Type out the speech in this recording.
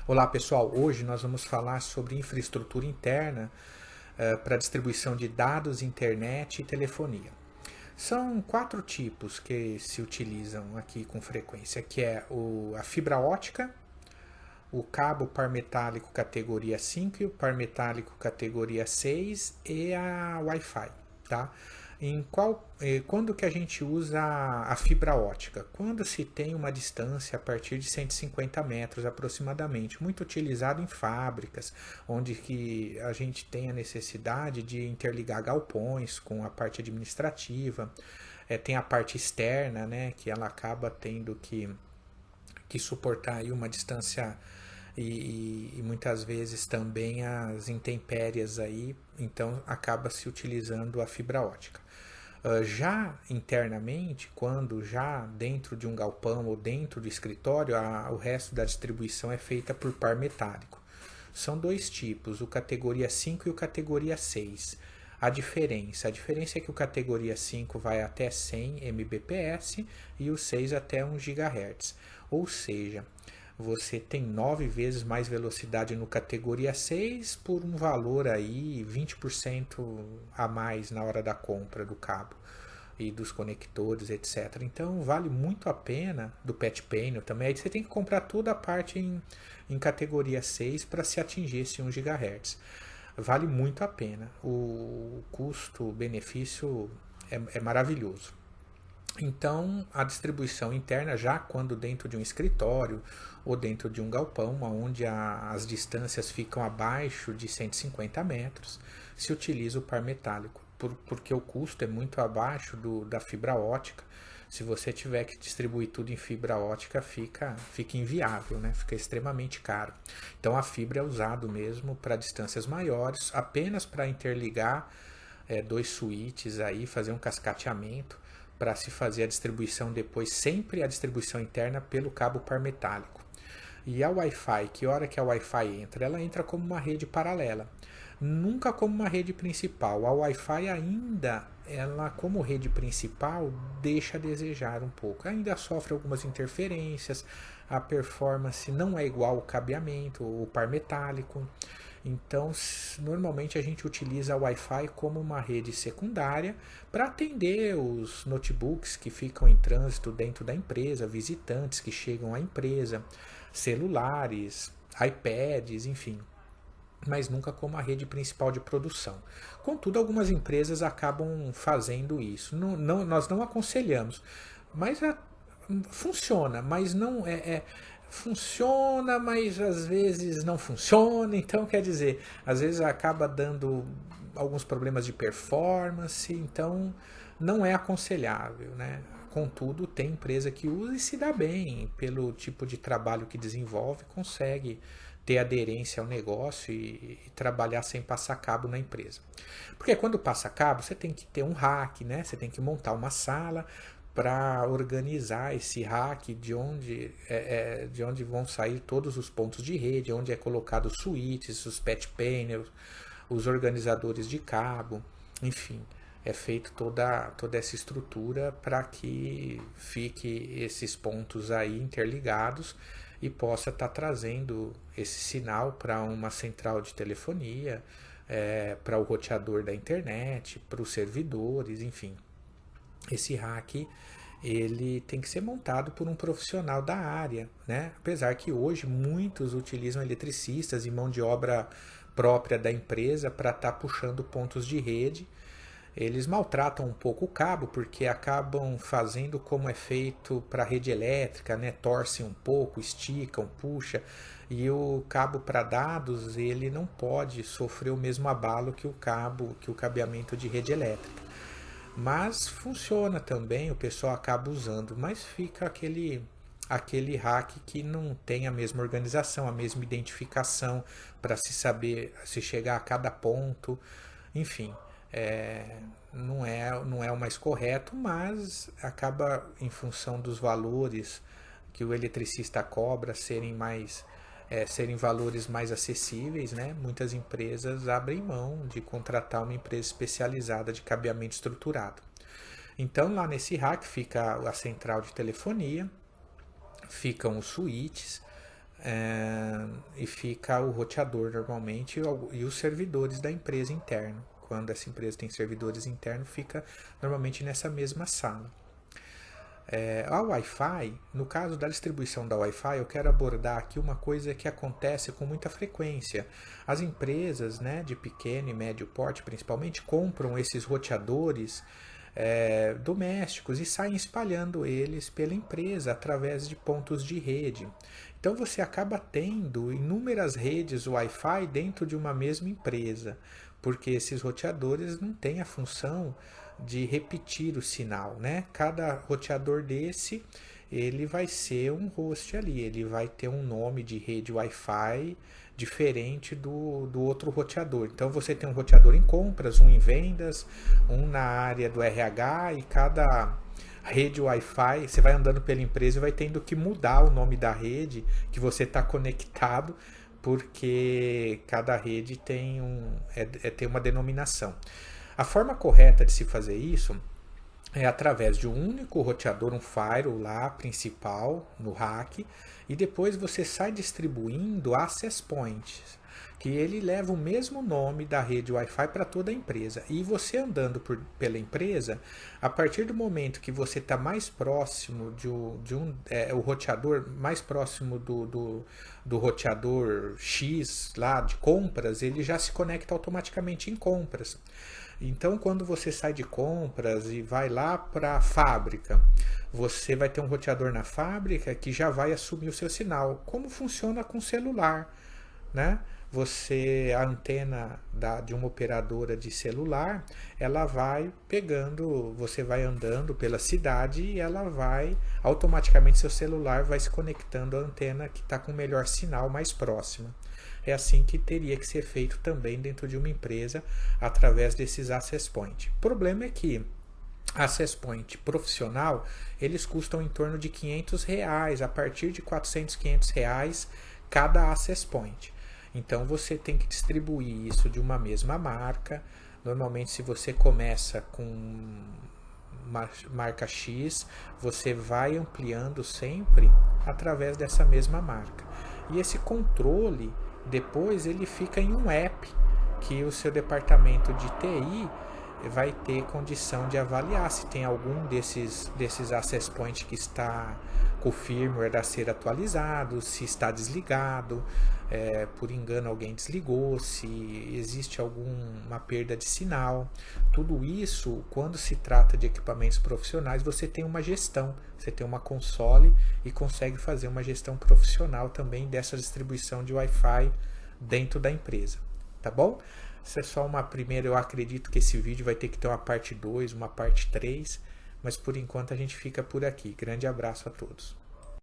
Olá pessoal, hoje nós vamos falar sobre infraestrutura interna para distribuição de dados, internet e telefonia. São quatro tipos que se utilizam aqui com frequência, que é a fibra ótica, o cabo par metálico categoria 5 e o par metálico categoria 6 e a Wi-Fi, tá? Quando que a gente usa a fibra ótica? Quando se tem uma distância a partir de 150 metros aproximadamente, muito utilizado em fábricas, onde que a gente tem a necessidade de interligar galpões com a parte administrativa, tem a parte externa, né, que ela acaba tendo que suportar aí uma distância e muitas vezes também as intempéries aí, então acaba se utilizando a fibra ótica. Já internamente, quando já dentro de um galpão ou dentro do escritório, o resto da distribuição é feita por par metálico. São dois tipos, o categoria 5 e o categoria 6. A diferença é que o categoria 5 vai até 100 Mbps e o 6 até 1 GHz. Ou seja, você tem 9 vezes mais velocidade no categoria 6 por um valor aí 20% a mais na hora da compra do cabo e dos conectores, etc. Então vale muito a pena do patch panel também. Aí você tem que comprar toda a parte em categoria 6 para se atingir esse 1 GHz. Vale muito a pena. O custo-benefício é maravilhoso. Então, a distribuição interna, já quando dentro de um escritório ou dentro de um galpão, onde as distâncias ficam abaixo de 150 metros, se utiliza o par metálico, porque o custo é muito abaixo da fibra ótica. Se você tiver que distribuir tudo em fibra ótica, fica inviável, né? Fica extremamente caro. Então, a fibra é usado mesmo para distâncias maiores, apenas para interligar dois switches aí, fazer um cascateamento para se fazer a distribuição depois, sempre a distribuição interna pelo cabo par metálico. E a Wi-Fi, que hora que a Wi-Fi entra? Ela entra como uma rede paralela, nunca como uma rede principal. A Wi-Fi ainda, ela como rede principal, deixa a desejar um pouco. Ainda sofre algumas interferências, a performance não é igual ao cabeamento, o par metálico. Então, normalmente a gente utiliza a Wi-Fi como uma rede secundária para atender os notebooks que ficam em trânsito dentro da empresa, visitantes que chegam à empresa, celulares, iPads, enfim, mas nunca como a rede principal de produção. Contudo, algumas empresas acabam fazendo isso. Nós não aconselhamos, mas funciona, mas não funciona, mas às vezes não funciona. Então, quer dizer, às vezes acaba dando alguns problemas de performance, então não é aconselhável, né? Contudo, tem empresa que usa e se dá bem pelo tipo de trabalho que desenvolve, consegue ter aderência ao negócio e trabalhar sem passar cabo na empresa. Porque quando passa cabo, você tem que ter um rack, né? Você tem que montar uma sala para organizar esse rack de onde vão sair todos os pontos de rede, onde é colocado os switches, os patch panels, os organizadores de cabo, enfim, é feito toda essa estrutura para que fique esses pontos aí interligados e possa estar trazendo esse sinal para uma central de telefonia, para o roteador da internet, para os servidores, enfim. Esse rack ele tem que ser montado por um profissional da área, né? Apesar que hoje muitos utilizam eletricistas e mão de obra própria da empresa para estar puxando pontos de rede. Eles maltratam um pouco o cabo porque acabam fazendo como é feito para a rede elétrica, né? Torcem um pouco, esticam, puxa, e o cabo para dados ele não pode sofrer o mesmo abalo que o cabeamento de rede elétrica. Mas funciona também, o pessoal acaba usando, mas fica aquele hack que não tem a mesma organização, a mesma identificação para se saber, se chegar a cada ponto, enfim, não é o mais correto, mas acaba em função dos valores que o eletricista cobra serem valores mais acessíveis, né? Muitas empresas abrem mão de contratar uma empresa especializada de cabeamento estruturado. Então lá nesse rack fica a central de telefonia, ficam os switches e fica o roteador normalmente e os servidores da empresa interna. Quando essa empresa tem servidores internos, fica normalmente nessa mesma sala. A Wi-Fi, no caso da distribuição da Wi-Fi, eu quero abordar aqui uma coisa que acontece com muita frequência. As empresas, né, de pequeno e médio porte, principalmente, compram esses roteadores domésticos e saem espalhando eles pela empresa através de pontos de rede. Então você acaba tendo inúmeras redes Wi-Fi dentro de uma mesma empresa, porque esses roteadores não têm a função de repetir o sinal, né? Cada roteador desse, ele vai ser um host ali, ele vai ter um nome de rede Wi-Fi diferente do outro roteador. Então você tem um roteador em compras, um em vendas, um na área do RH, e cada rede Wi-Fi, você vai andando pela empresa e vai tendo que mudar o nome da rede que você está conectado, porque cada rede tem uma denominação. A forma correta de se fazer isso é através de um único roteador, um firewall lá principal no rack, e depois você sai distribuindo access points, que ele leva o mesmo nome da rede Wi-Fi para toda a empresa. E você andando pela empresa, a partir do momento que você está mais próximo o roteador mais próximo do roteador X lá de compras, ele já se conecta automaticamente em compras. Então, quando você sai de compras e vai lá para a fábrica, você vai ter um roteador na fábrica que já vai assumir o seu sinal. Como funciona com celular, né? A antena de uma operadora de celular, ela vai pegando, você vai andando pela cidade e ela automaticamente seu celular vai se conectando à antena que está com o melhor sinal mais próxima. É assim que teria que ser feito também dentro de uma empresa, através desses access point. O problema é que access point profissional, eles custam em torno de R$500, a partir de R$400, R$500 cada access point. Então você tem que distribuir isso de uma mesma marca. Normalmente, se você começa com marca X, você vai ampliando sempre através dessa mesma marca. E esse controle, depois ele fica em um app que o seu departamento de TI vai ter condição de avaliar se tem algum desses access points que está com o firmware a ser atualizado, se está desligado, por engano alguém desligou, se existe alguma perda de sinal. Tudo isso, quando se trata de equipamentos profissionais, você tem uma gestão, você tem uma console e consegue fazer uma gestão profissional também dessa distribuição de Wi-Fi dentro da empresa, tá bom? Isso é só uma primeira, eu acredito que esse vídeo vai ter que ter uma parte 2, uma parte 3, mas por enquanto a gente fica por aqui. Grande abraço a todos.